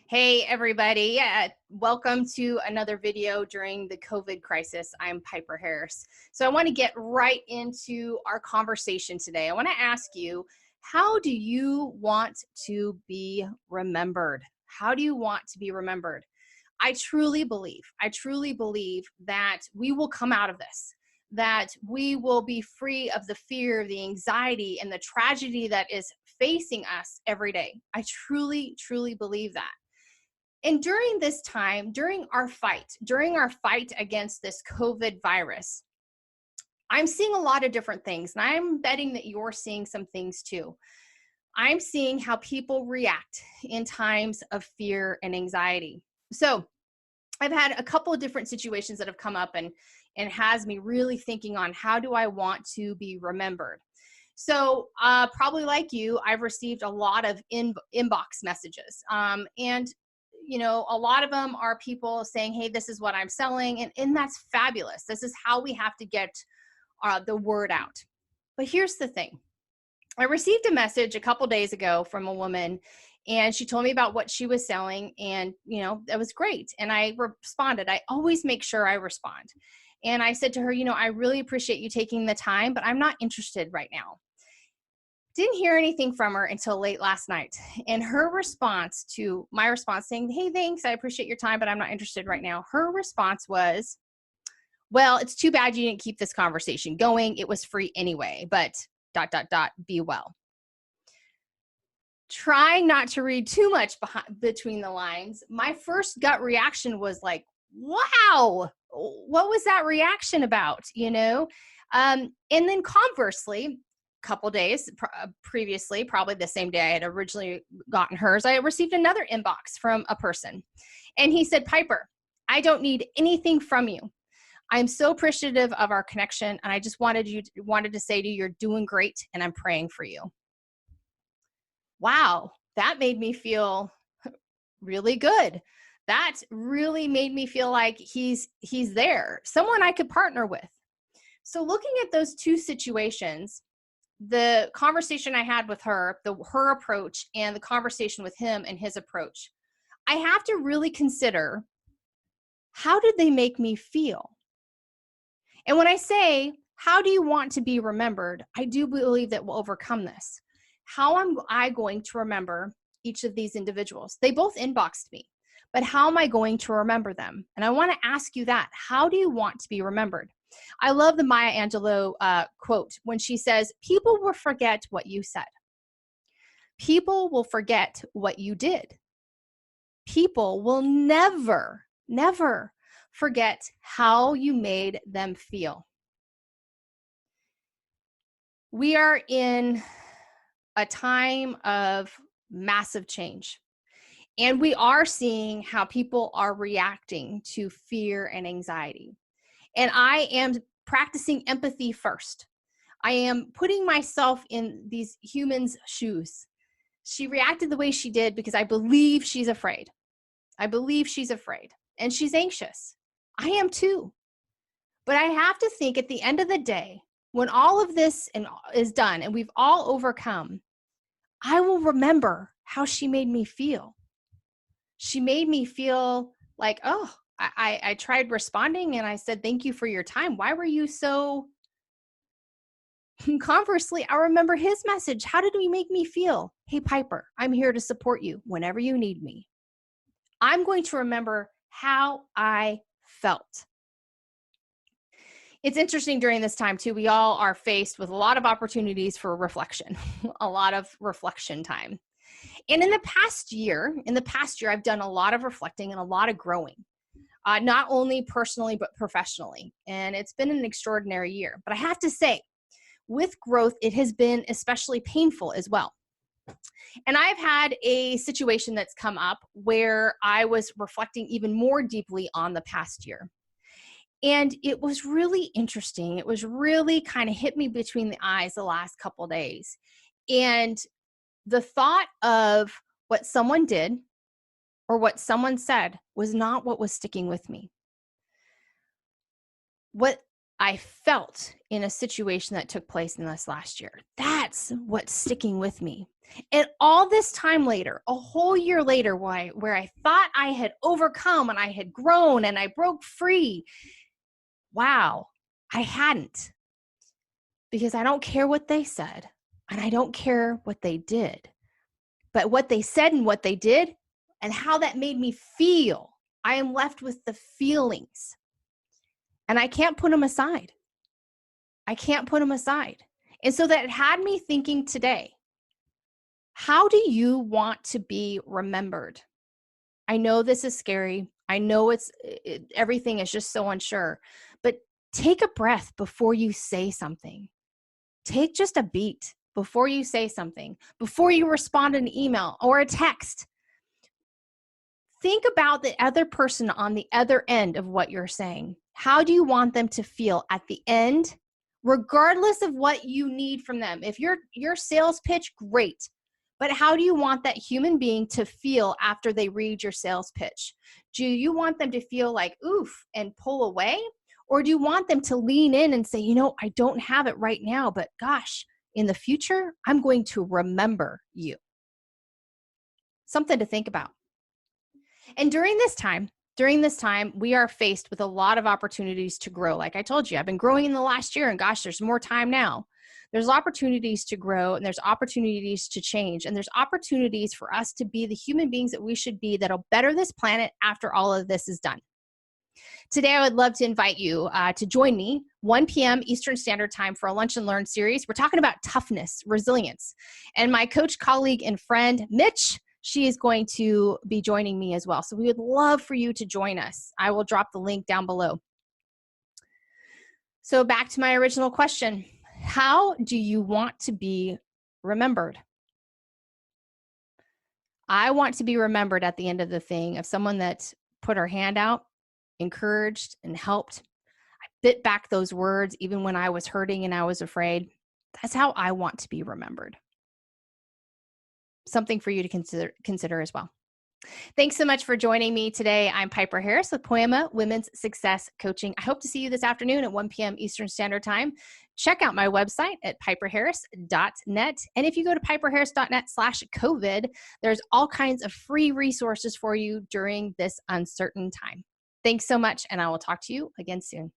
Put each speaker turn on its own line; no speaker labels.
Hey, everybody. Welcome to another video during the COVID crisis. I'm Piper Harris. So I want to get right into our conversation today. I want to ask you, how do you want to be remembered? How do you want to be remembered? I truly believe that we will come out of this, that we will be free of the fear, the anxiety, and the tragedy that is facing us every day. I truly believe that. And during this time, during our fight against this COVID virus, I'm seeing a lot of different things, and I'm betting that you're seeing some things too. I'm seeing how people react in times of fear and anxiety. So I've had a couple of different situations that have come up and has me really thinking on, how do I want to be remembered? So probably like you, I've received a lot of inbox messages. And you know, a lot of them are people saying, hey, this is what I'm selling. And that's fabulous. This is how we have to get the word out. But here's the thing. I received a message a couple days ago from a woman, and she told me about what she was selling. And, you know, that was great. And I responded. I always make sure I respond. And I said to her, you know, I really appreciate you taking the time, but I'm not interested right now. Didn't hear anything from her until late last night. And her response to my response saying, hey, thanks, I appreciate your time, but I'm not interested right now. Her response was, well, it's too bad you didn't keep this conversation going. It was free anyway, but ... be well. Trying not to read too much between the lines, my first gut reaction was like, wow, what was that reaction about, you know? And then conversely, couple days previously, probably the same day I had originally gotten hers, I received another inbox from a person. And he said, Piper, I don't need anything from you. I'm so appreciative of our connection. And I just wanted to say to you, you're doing great. And I'm praying for you. Wow. That made me feel really good. That really made me feel like he's there, someone I could partner with. So looking at those two situations, the conversation I had with her, her approach, and the conversation with him and his approach, I have to really consider, how did they make me feel? And when I say, how do you want to be remembered? I do believe that we'll overcome this. How am I going to remember each of these individuals? They both inboxed me, but how am I going to remember them? And I want to ask you that. How do you want to be remembered? I love the Maya Angelou quote when she says, people will forget what you said. People will forget what you did. People will never forget how you made them feel. We are in a time of massive change, and we are seeing how people are reacting to fear and anxiety. And I am practicing empathy first. I am putting myself in these humans' shoes. She reacted the way she did because I believe she's afraid. I believe she's afraid, and she's anxious. I am too. But I have to think at the end of the day, when all of this is done and we've all overcome, I will remember how she made me feel. She made me feel like, oh, I tried responding and I said, thank you for your time. Why were you so... Conversely, I remember his message. How did he make me feel? Hey, Piper, I'm here to support you whenever you need me. I'm going to remember how I felt. It's interesting during this time too, we all are faced with a lot of opportunities for reflection, a lot of reflection time. And in the past year, I've done a lot of reflecting and a lot of growing. Not only personally, but professionally. And it's been an extraordinary year. But I have to say, with growth, it has been especially painful as well. And I've had a situation that's come up where I was reflecting even more deeply on the past year. And it was really interesting. It was really kind of hit me between the eyes the last couple of days. And the thought of what someone did or what someone said was not what was sticking with me. What I felt in a situation that took place in this last year. That's what's sticking with me. And all this time later, a whole year later, where I thought I had overcome and I had grown and I broke free, wow, I hadn't. Because I don't care what they said and I don't care what they did. But what they said and what they did and how that made me feel, I am left with the feelings. And I can't put them aside. I can't put them aside. And so that had me thinking today, how do you want to be remembered? I know this is scary. I know everything is just so unsure, but take a breath before you say something. Take just a beat before you say something, before you respond an email or a text. Think about the other person on the other end of what you're saying. How do you want them to feel at the end, regardless of what you need from them? If your sales pitch, great. But how do you want that human being to feel after they read your sales pitch? Do you want them to feel like, oof, and pull away? Or do you want them to lean in and say, I don't have it right now, but gosh, in the future, I'm going to remember you? Something to think about. And during this time, we are faced with a lot of opportunities to grow. Like I told you, I've been growing in the last year, and gosh, there's more time now. There's opportunities to grow, and there's opportunities to change, and there's opportunities for us to be the human beings that we should be that'll better this planet after all of this is done. Today, I would love to invite you to join me 1 p.m. Eastern Standard Time for a Lunch and Learn series. We're talking about toughness, resilience, and my coach, colleague, and friend, Mitch, she is going to be joining me as well. So we would love for you to join us. I will drop the link down below. So back to my original question. How do you want to be remembered? I want to be remembered at the end of the thing of someone that put her hand out, encouraged, and helped. I bit back those words even when I was hurting and I was afraid. That's how I want to be remembered. Something for you to consider as well. Thanks so much for joining me today. I'm Piper Harris with Poema Women's Success Coaching. I hope to see you this afternoon at 1 p.m. Eastern Standard Time. Check out my website at piperharris.net. And if you go to piperharris.net/COVID, there's all kinds of free resources for you during this uncertain time. Thanks so much, and I will talk to you again soon.